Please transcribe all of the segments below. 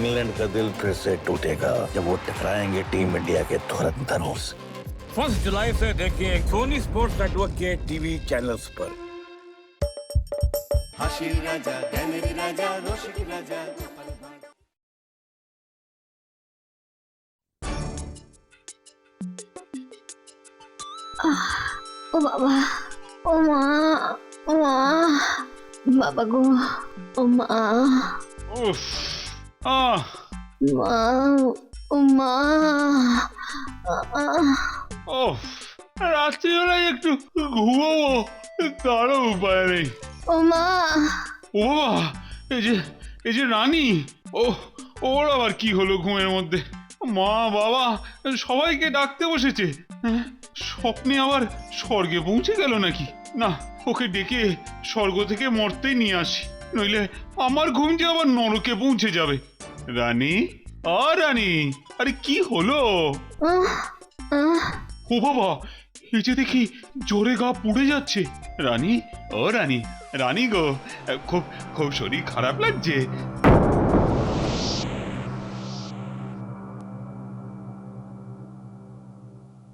England का दिल फिर से टूटेगा जब वो टकराएंगे टीम इंडिया के धुरंधरों से। 1 जुलाई से देखिए सोनी स्पोर्ट्स नेटवर्क के टीवी चैनल्स पर। হাসির রাজা জ্ঞানের রাজা রসিক রাজা ও বাবা, ও মা, ও মা, বাবা গো, ও মা, উফ আহ মা, ও মা, ও রাত্রিবেলায় একটু ঘুমাবো, তারও উপায় নেই। ও মা, ও বাবা, এই যে রানী, ও ওর আবার কি হলো ঘুমের মধ্যে? মা বাবা সবাইকে ডাকতে বসেছে। হ্যাঁ, স্বপ্নে আবার স্বর্গে পৌঁছে গেল নাকি? না, ওকে ডেকে স্বর্গ থেকে মরতেই নিয়ে আসি, নইলে আমার ঘুম যে আবার নরকে পৌঁছে যাবে। রানী, রানী, আরে কি হলো? ও বাবা, এই যে দেখি জোরে গা পুড়ে যাচ্ছে। রানী, ও রানী, রানী গো, খুব খুব শরীর খারাপ লাগছে।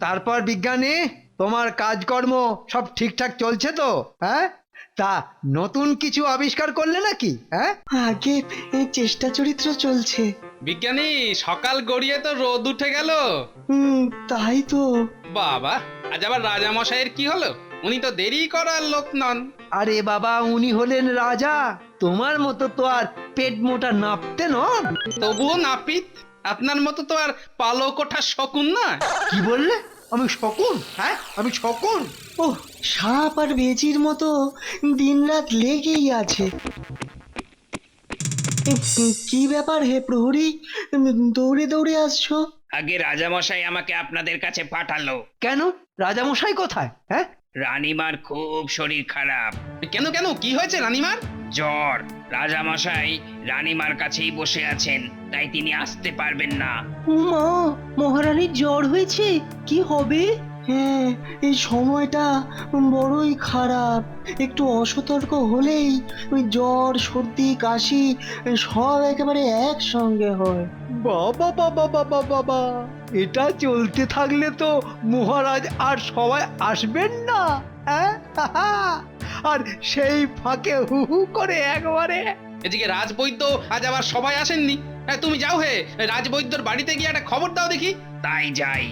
তারপর বিজ্ঞানী, তোমার কাজকর্ম সব ঠিকঠাক চলছে তো? হ্যাঁ, তা নতুন কিছু আবিষ্কার করলে নাকি? হ্যাঁ, আগে চেষ্টা চরিত্র চলছে। বিজ্ঞানী, সকাল গড়িয়ে তো রোদ উঠে গেল। তাই তো। বাবা, আজ আবার রাজামশাইয়ের কি হলো? উনি তো দেরি করার লোক নন। আরে বাবা, উনি হলেন রাজা, তোমার মতো তো আর পেট মোটা নাপতে নন। তবুও নাপিত, আপনার মতো তো আর পালক ওঠা শকুন না। কি বললে? আমি শকুন? হ্যাঁ, আমি শকুন? ও, সাপ আর ভেজির মতো দিনরাত লেগেই আছে। কি ব্যাপার হে প্রহরী, দৌড়ে দৌড়ে আসছো? আগে রাজামশাই আমাকে আপনাদের কাছে পাঠালো। কেন? রাজামশাই কোথায়? হ্যাঁ, রানীমার খুব শরীর খারাপ। কেন কেন, কি হয়েছে রানীমার? জ্বর। রাজামশাই রানীমার কাছেই বসে আছেন, তাই তিনি আসতে পারবেন না। মা, মহারানীর জ্বর হয়েছে, কি হবে? হ্যাঁ, এই সময়টা বড়ই খারাপ। একটু অসতর্ক হলেই ওই জ্বর, সর্দি, কাশি সব একেবারে একসঙ্গে হয়। বাবা বাবা বাবা বাবা, এটা চলতে থাকলে তো মহারাজ আর সবাই আসবেন না। হ্যাঁ, আর সেই ফাঁকে হু হু করে একবারে। এদিকে রাজবৈদ্য আজ আবার সবাই আসেননি। হ্যাঁ, তুমি যাও হে, রাজবৈদ্যর বাড়িতে গিয়ে একটা খবর দাও দেখি। তাই যাই।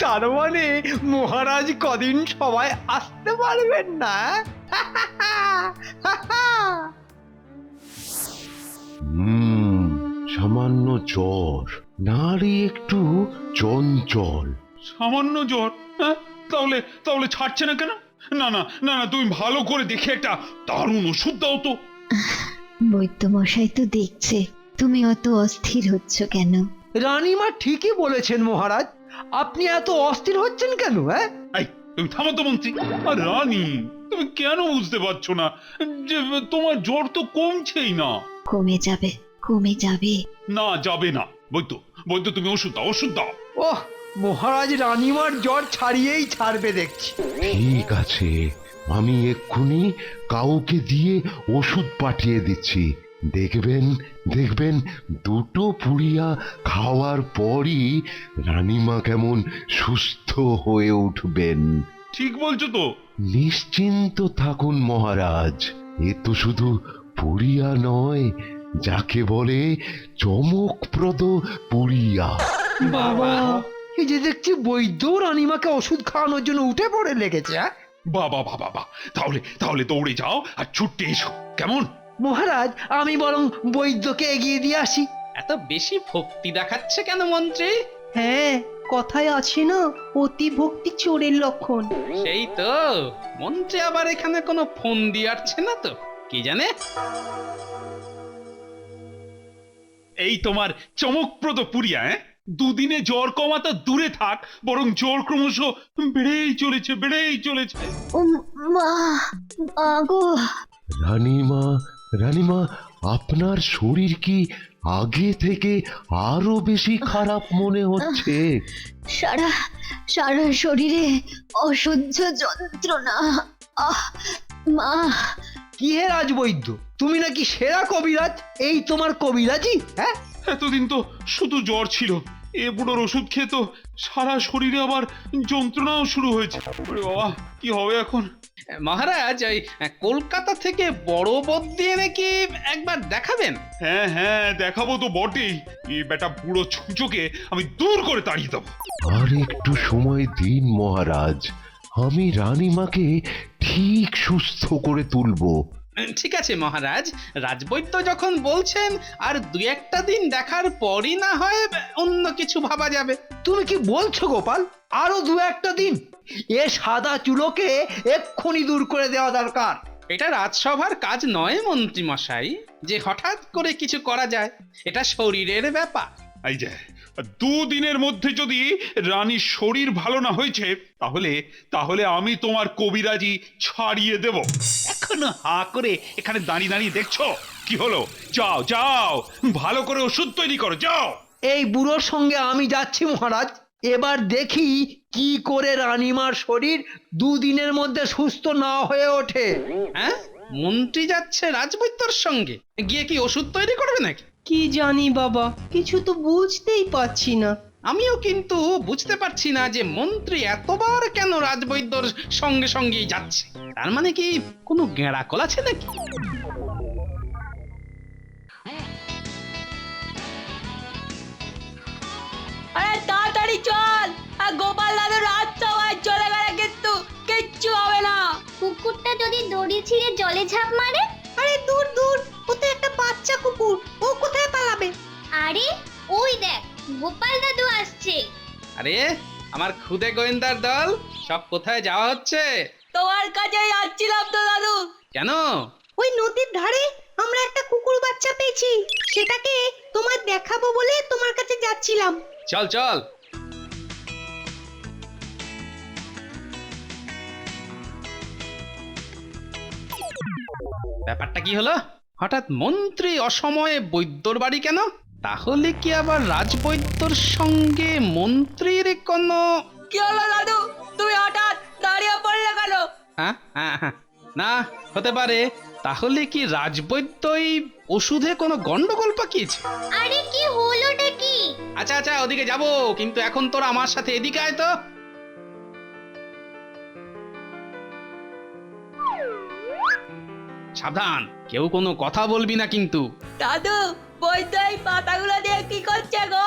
তার মানে মহারাজ কদিন সবাই আসতে পারবেন না। সামান্য জ্বর, নারী একটু চঞ্চল। সামান্য জ্বর? হ্যাঁ, তাহলে তাহলে ছাড়ছে না কেন? না না না না, তুমি ভালো করে দেখে একটা দারুণ ওষুধ দাও তো। বৈদ্য মশাই তো দেখছে, তুমি অত অস্থির হচ্ছ কেন? রানীমা ঠিকই বলেছেন মহারাজ, আপনি এত অস্থির হচ্ছেন কেন? হ্যাঁ, এই, তুমি থামো তো মন্ত্রী। আর রানী, তুমি কেন বুঝতে পারছো না যে তোমার জ্বর তো কমছেই না? কমে যাবে, কমে যাবে। না, যাবে না। বৈদ্য, বৈদ্য, তুমি ওষুধ দাও, ওষুধ দাও। ওহ, মহারাজ রানীমার জ্বর ছাড়িয়েই ছাড়বে দেখছি। ঠিক আছে, আমি এক্ষুনি কাউকে দিয়ে ওষুধ পাঠিয়ে দিচ্ছি। দেখবেন দেখবেন, দুটো পুড়িয়া খাওয়ার পরই রানীমা কেমন সুস্থ হয়ে উঠবেন। ঠিক বলছো তো? নিশ্চিন্ত থাকুন মহারাজ, এ তো শুধু পুড়িয়া নয়, যাকে বলে চমকপ্রদ পুড়িয়া। বাবা, এই যে দেখছি বৈদ্য রানীমাকে ওষুধ খাওয়ানোর জন্য উঠে পড়ে লেগেছে। হ্যাঁ, বাবা বাবা বাবা, তাহলে তাহলে দৌড়ে যাও আর ছুটে এসো, কেমন? মহারাজ, আমি বরং বৈদ্যকে এগিয়ে দিয়ে আসি। এত বেশি ভক্তি দেখাচ্ছে কেন মন্ত্রী? হ্যাঁ, কথায় আছে না, অতি ভক্তি চোরের লক্ষণ। সেই তো, মন্ত্রী আবার এখানে কোনো ফোন দিয়ে আসছে না তো, কি জানে? এই তোমার চমকপ্রদ পুরিয়া। দুদিনে জ্বর কমা তো দূরে থাক, বরং জ্বর ক্রমশ বেড়েই চলেছে, বেড়েই চলেছে। ও মা, গো। রানীমা, রানীমা, আপনার শরীর কি আগে থেকে আরো বেশি খারাপ মনে হচ্ছে? সারা সারা শরীরে অসহ্য যন্ত্রণা। আহ, মা, কি হে রাজবৈদ্য, তুমি নাকি সেরা কবিরাজ? এই তোমার কবিরাজি? হ্যাঁ, এতদিন তো শুধু জ্বর ছিল, এ বুড়োর ওষুধ খেয়ে তো সারা শরীরে আবার যন্ত্রণাও শুরু হয়েছে। ওরে বাবা, কি হবে এখন? মহারাজ ওই কলকাতা থেকে বড় বদ্যি এনে কি একবার দেখাবেন? হ্যাঁ হ্যাঁ, দেখাবো তো বটেই। এই বেটা বুড়ো ছুঁচোকে আমি দূর করে তাড়িয়ে দেবো। আর একটু সময় দিন মহারাজ, আমি রানীমাকে ঠিক সুস্থ করে তুলবো। ঠিক আছে মহারাজ, রাজবৈদ্য যখন বলছেন, আর দু একটা দিন দেখার পরই না হয় অন্য কিছু ভাবা যাবে। তুমি কি বলছো গোপাল? আরো দু একটা দিন? এ সাদা চুলোকে এক্ষুনি দূর করে দেওয়া দরকার। এটা রাজসভার কাজ নয় মন্ত্রী মশাই, যে হঠাৎ করে কিছু করা যায়। এটা শরীরের ব্যাপার। এই যে দুদিনের মধ্যে যদি রানীর শরীর ভালো না হয়েছে, তাহলে তাহলে আমি তোমার কবিরাজি ছাড়িয়ে দেব। এখনো হা করে এখানে দাঁড়িয়ে দাঁড়িয়ে দেখছো কি হলো? যাও যাও, ভালো করে ওষুধ তৈরি করো, যাও। এই বুড়োর সঙ্গে আমি যাচ্ছি মহারাজ। এবার দেখি কি করে রানীমার শরীর দুদিনের মধ্যে সুস্থ না হয়ে ওঠে। হ্যাঁ, মন্ত্রী যাচ্ছে রাজবৈদ্যর সঙ্গে, গিয়ে কি ওষুধ তৈরি করবে নাকি? কি জানি বাবা, কিছু তো বুঝতেই পারছি না। আমিও কিন্তু বুঝতে পারছি না যে মন্ত্রী এতবার কেন রাজবৈদ্যর সঙ্গে সঙ্গেই যাচ্ছে। তার মানে কি কোনো গেঁড়াকল আছে নাকি? আরে তাড়াতাড়ি চল, আর গোপাল দাদু রাত সবাই চলে গেলে কিন্তু কিচ্ছু হবে না। কুকুরটা যদি দড়ি ছিঁড়ে জলে ঝাঁপ মারে? আরে দূর দূর, ও তো একটা বাচ্চা কুকুর, ও কোথায় পালাবে? আরে ওই দেখ, গোপাল দাদু আসছে। আরে আমার খুদে গোয়েন্দার দল, সব কোথায় যাওয়া হচ্ছে? তোমার কাছেই আসছিলাম তো দাদু। কেন? ওই নদীর ধারে আমরা একটা কুকুর বাচ্চা পেয়েছি, সেটাকে তোমায় দেখাবো বলে তোমার কাছে যাচ্ছিলাম। চল চল। ব্যাপারটা কি হলো? হঠাৎ মন্ত্রী অসময়ে বৈদ্যর বাড়ি কেন? তাহলে কি আবার রাজবৈদ্যর সঙ্গে মন্ত্রীর কোনো... কি হলো দাদু, তুমি হঠাৎ দাঁড়িয়ে পড়লে কেন? হ্যাঁ হ্যাঁ হ্যাঁ, না হতে পারে। তাহলে কি রাজবৈদ্যই ওষুধে কোনো গন্ডগোল পাকিয়েছে? আরে কি হলোটা কি? আচ্ছা আচ্ছা, ওদিকে যাবো, কিন্তু এখন তোরা আমার সাথে এদিকে আয় তো। সাবধান, কেউ কোনো কথা বলবি না কিন্তু। দাদু, বৈদ্য এই পাতাগুলো দিয়ে কি করছে গো?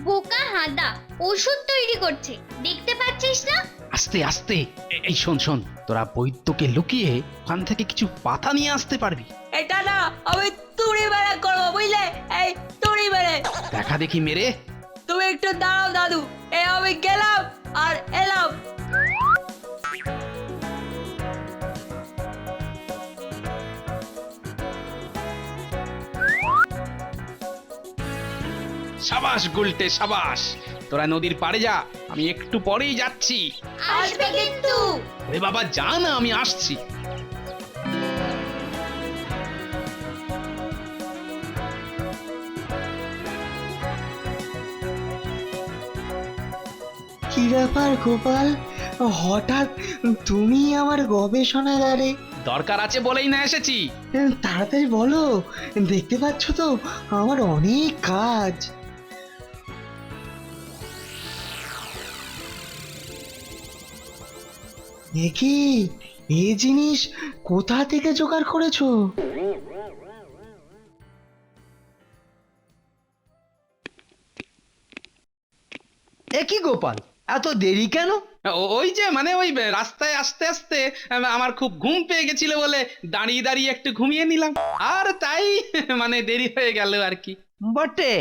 বোকা হাদা, ওষুধ তৈরি করছে, দেখতে পাচ্ছিস না? আস্তে আস্তে। এই শোন শোন, তোরা বৈদ্যকে লুকিয়ে ওখান থেকে কিছু পাতা নিয়ে আসতে পারবি? এটা না, আমি তুড়ি বেড়ে করবো, বুঝলে? এই তুড়ি বেড়ে। দেখা দেখি মেরে। তুমি একটু দাঁড়াও দাদু, এই আমি গেলাম আর এলাম। সাবাস গুলটে, সাবাস। তোরা নদীর পাড়ে যা, আমি একটু পরেই যাচ্ছি। আসবে কিন্তু। ওরে বাবা, যা না, আমি আসছি। কি ব্যাপার গোপাল, হঠাৎ তুমি আমার গবেষণাগারে? দরকার আছে বলেই না এসেছি। তাড়াতাড়ি বলো, দেখতে পাচ্ছ তো আমার অনেক কাজ। দেখি এই জিনিস কোথা থেকে জোগাড় করেছো? একই গোপাল, এত দেরি কেন? ওই যে মানে ওই রাস্তায় আসতে আসতে আমার খুব ঘুম পেয়ে গেছিল বলে দাঁড়িয়ে দাঁড়িয়ে একটু ঘুমিয়ে নিলাম, আর তাই মানে দেরি হয়ে গেল আর কি। বটে,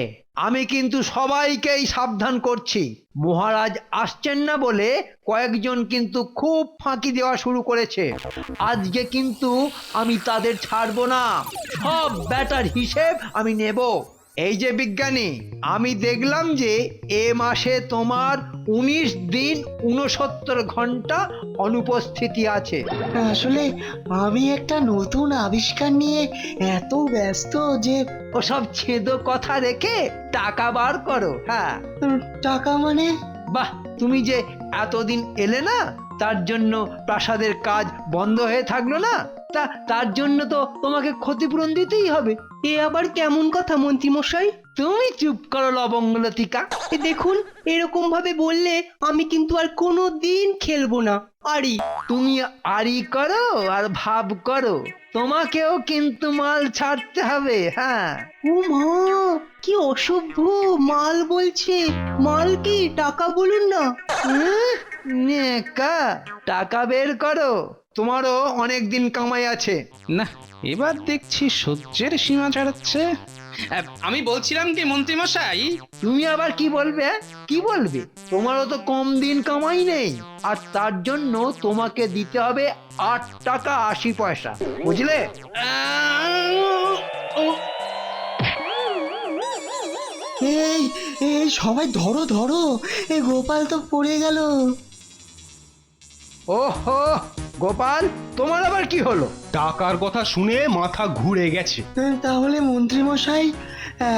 আমি কিন্তু সবাইকেই সাবধান করছি। মহারাজ আসছেন না বলে কয়েকজন কিন্তু খুব ফাঁকি দেওয়া শুরু করেছে। আজকে কিন্তু আমি তাদের ছাড়বো না, সব ব্যাটার হিসেব আমি নেব। এই যে বিজ্ঞানী, আমি দেখলাম যে এ মাসে তোমার 19 দিন 69 ঘন্টা অনুপস্থিতি আছে। আসলে আমি একটা নতুন আবিষ্কার নিয়ে এত ব্যস্ত যে... ওসব ছেদো কথা রেখে টাকা বার করো। হ্যাঁ, টাকা মানে? বাহ, তুমি যে এতদিন এলে না, তার জন্য প্রাসাদের কাজ বন্ধ হয়ে থাকলো না? তার জন্য তো তোমাকে ক্ষতিপূরণ দিতেই হবে। এ আবার কেমন কথা মন্ত্রী মশাই? তুমি চুপ করো লবঙ্গলতিকা। দেখুন, এরকম ভাবে বললে আমি কিন্তু আর কোনো দিন খেলবো না। আরি তুমি আরি করো আর ভাব করো, তোমাকেও কিন্তু মাল ছাড়তে হবে। হ্যাঁ, ও মা, কি অসভ্য! মাল বলছে। মাল কি? টাকা বলুন না। নেকা, টাকা বের করো, তোমারও অনেক দিন কামাই আছে। না, এবার দেখছি সহ্যের সীমা ছাড়াচ্ছে। আমি বলছিলাম কি মন্ত্রী মশাই, তুমি আবার কি বলবে? কি বলবে? তোমারও তো কম দিন কামাই নেই, আর তার জন্য তোমাকে দিতে হবে 8 টাকা 80 পয়সা, বুঝলে? এই এই সবাই ধরো ধরো, এই গোপাল তো পড়ে গেল। ওহো গোপাল, তোমার আবার কি হলো? টাকার কথা শুনে মাথা ঘুরে গেছে। তাহলে মন্ত্রী মশাই,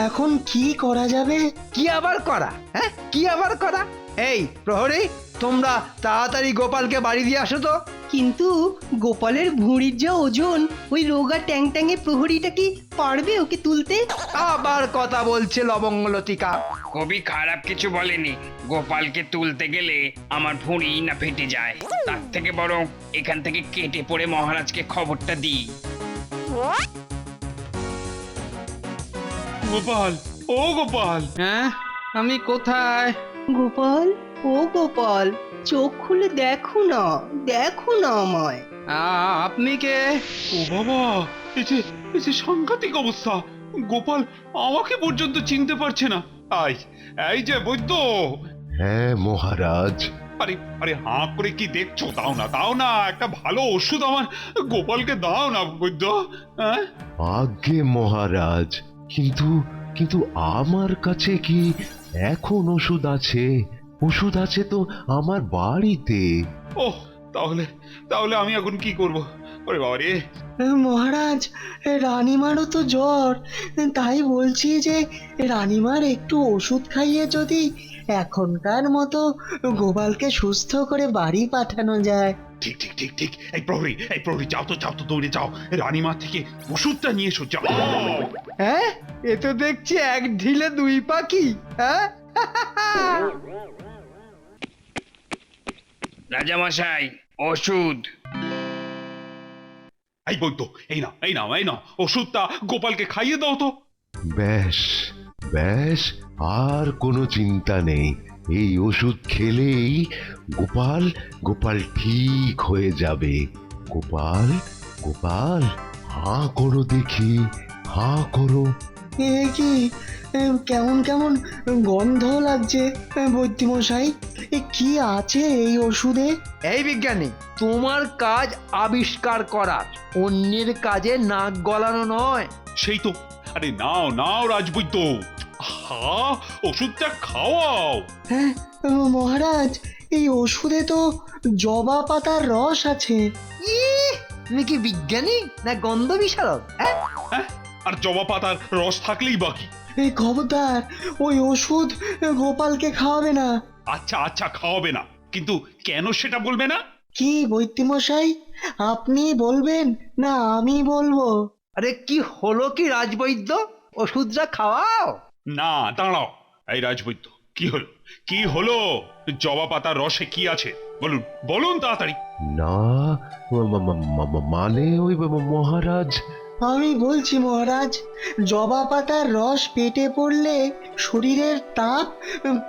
এখন কি করা যাবে? কি আবার করা? হ্যাঁ, কি আবার করা? এই প্রহরী, তোমরা তাড়াতাড়ি গোপালকে বাড়ি দিয়ে আসো তো। কিন্তু গোপালের ভুঁড়ির যা ওজন, ওই রোগা ট্যাং ট্যাঙে প্রহরীটা কি পারবে ওকে তুলতে? আবার কথা বলছে লবঙ্গলতিকা। কবি খারাপ কিছু বলেনি, গোপালকে তুলতে গেলে আমার ভুঁড়ি না ফেটে যায়। তার থেকে বরং এখান থেকে কেটে পড়ে মহারাজকে খবরটা দিই। গোপাল, ও গোপাল! হ্যাঁ, আমি কোথায়? গোপাল, ও গোপাল, চোখ খুলে দেখো না, দেখো না আমায়। আপনি কে? ও বাবা, এই যে সাংঘাতিক অবস্থা! গোপাল আমাকে পর্যন্ত চিনতে পারছে না। এই যে বৈদ্য! হ্যাঁ মহারাজ। আরে আরে, হাঁ করে কি দেখছো? দাও না, একটা ভালো ওষুধ আমার গোপালকে দাও না বৈদ্য। হ্যাঁ, আজ্ঞে মহারাজ, কিন্তু আমার কাছে কি এখন ওষুধ আছে? ওষুধ আছে তো আমার বাড়িতে। ওহ, তাহলে আমি এখন কি করব? ওরে বাবা রে! মহারাজ, রানীমারও তো জ্বর, তাই বলছি যে রানীমার একটু ওষুধ খাইয়ে যদি এখনকার মতো গোপালকে সুস্থ করে বাড়ি পাঠানো যায়। ঠিক। এই প্রহরী, যাও তো দৌড়ে যাও, রানীমা থেকে ওষুধটা নিয়ে এসো, যাও। হ্যাঁ, এ তো দেখছি এক ঢিলে দুই পাখি। হ্যাঁ, রাজামশাই, ওষুধ। এই বৈদ্য, এই নাও ওষুধটা গোপালকে খাইয়ে দাও তো। বেশ, আর কোনো চিন্তা নেই। এই ওষুধ খেলেই গোপাল ঠিক হয়ে যাবে। গোপাল, হাঁ করো দেখি, হাঁ করো। এ কি, কেমন কেমন গন্ধ লাগছে বৈদ্যমশাই? কি আছে এই ওষুধে? এই বিজ্ঞানী, তোমার কাজ আবিষ্কার করা, অন্যের কাজে নাক গলানো নয়। সেই তো। আরে নাও রাজবৈদ্য, ওষুধটা খাওয়াও। হ্যাঁ মহারাজ, এই ওষুধে তো জবা পাতার রস আছে। তুমি কি বিজ্ঞানী না গন্ধ বিশারদ? হ্যাঁ, আর জবা পাতার রস থাকলেই বাকি। এই খবরদার, ওই ওষুধ গোপালকে খাওয়াবে না। আচ্ছা, খাওয়াবে না, কিন্তু কেন সেটা বলবে না? কি বৈদ্যমশাই, আপনি বলবেন না আমি বলবো? আরে কি হলো কি রাজবৈদ্য, ওষুধটা খাওয়াও না। দাঁড়াও, এই রাজবৈদ্য, কি হলো? জবা পাতার রসে কি আছে বলুন তাড়াতাড়ি। না, মানে ওই মহারাজ। আমি বলছি মহারাজ, জবা পাতার রস পেটে পড়লে শরীরের তাপ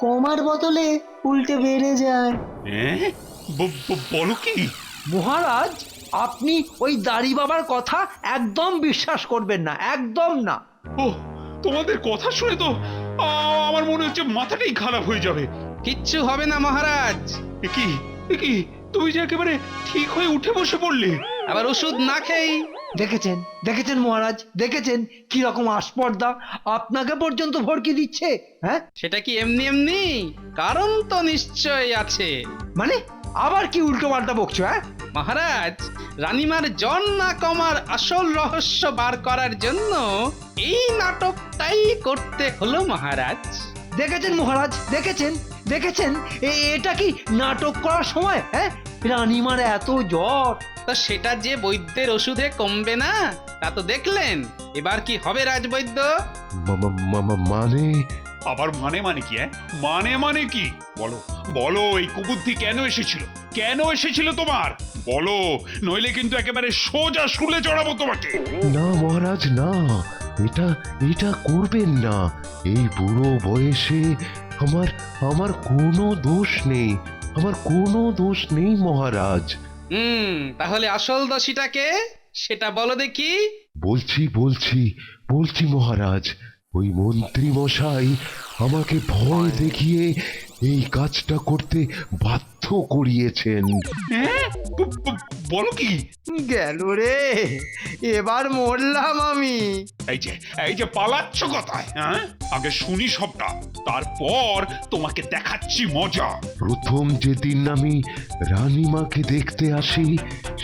কমার বদলে উল্টে বেড়ে যায়। বলো কি? মহারাজ, আপনি ওই দাড়ি বাবার কথা একদম বিশ্বাস করবেন না, একদম না। ও, তোমাদের কথা শুনে তো আমার মনে হচ্ছে মাথাটাই খারাপ হয়ে যাবে। কিচ্ছু হবে না মহারাজ। কি তুমি যে একেবারে ঠিক হয়ে উঠে বসে পড়লে, আবার ওষুধ না খেয়ে। দেখেছেন মহারাজ, দেখেছেন কি রকম আস্পর্ধা, আপনাকে পর্যন্ত ভড়কি দিচ্ছে। হ্যাঁ, সেটা কি এমনি? কারণ তো নিশ্চয়ই আছে। মানে আবার কি উল্টো পাল্টা বকছো? হ্যাঁ মহারাজ, রানীমার জ্বর না কমার আসল রহস্য বার করার জন্য এই নাটকটাই করতে হলো মহারাজ। দেখেছেন মহারাজ, দেখেছেন এটা কি নাটক করার সময়? হ্যাঁ, রানীমার এত জ্বর। তা সেটা যে বৈদ্যের ওষুধে কমবে না তা তো দেখলেন। এবার কি হবে রাজবৈদ্য? মানে আবার মানে কি মানে কি বলো বলো, এই কুবুদ্ধি কেন এসেছিল? কেন এসেছিল তোমার? বলো, নইলে কিন্তু একেবারে সোজা শুলে চড়াবো তোমাকে। না মহারাজ না, এটা এটা করবেন না। এই বুড়ো বয়সে আমার আমার কোনো দোষ নেই, আমার কোনো দোষ নেই মহারাজ। তাহলে আসল দোষীটাকে সেটা বলো দেখি। বলছি বলছি বলছি মহারাজ, ওই মন্ত্রী মশাই আমাকে ভয় দেখিয়ে এই কাজটা করতে বাধ্য করিয়েছেন। বলো কি? গেল রে, এবার মরলাম আমি। এই যে পালাচ্ছ কথায়, হ্যাঁ? আগে শুনি সবটা, তারপর তোমাকে দেখাচ্ছি মজা। প্রথম যেদিন আমি রানীমাকে দেখতে আসি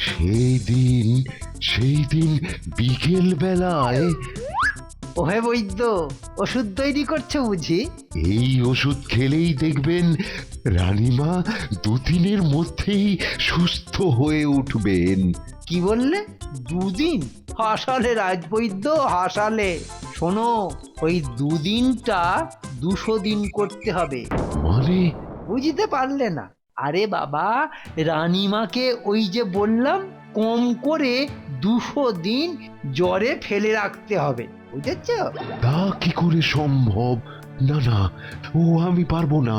সেই দিন বিকেল বেলায়। ওহে বৈদ্য, ওষুধ তৈরি করছে বুঝি? এই ওষুধ খেলেই দেখবেন রানীমা 2 দিনের মধ্যেই সুস্থ হয়ে উঠবেন। কি বললে? 2 দিন? হাসালে রাজবৈদ্য, হাসালে। শোনো, ওই 2 দিনটা 200 দিন করতে হবে। মানে? বুঝতে পারলে না? আরে বাবা, রানীমাকে ওই যে বললাম কম করে 200 দিন জ্বরে ফেলে রাখতে হবে, বুঝেছ? তা কি করে সম্ভব? না না, ও আমি পারবো না,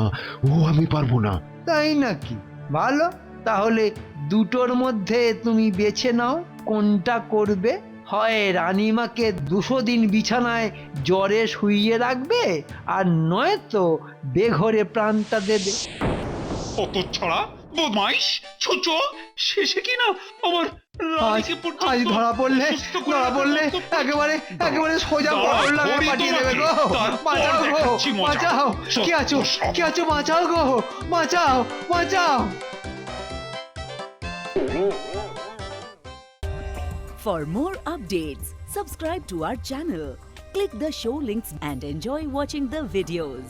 ও আমি পারবো না। তাই নাকি? ভালো, তাহলে দুটোর মধ্যে তুমি বেছে নাও কোনটা করবে। হয় রানীমাকে 200 দিন বিছানায় জ্বরে শুইয়ে রাখবে, আর নয়তো বেঘরে প্রাণটা দেবে। অত ছড়া বদমাইশ ছোচো, শেষে কিনা আমার আজ ধরা পড়লে একেবারে সোজা বড়লামে পাঠিয়ে দেবে গো। বাঁচাও গো, বাঁচাও। কে আছো বাঁচাও গো, বাঁচাও। For more updates, subscribe to our channel, click the show links and enjoy watching the videos.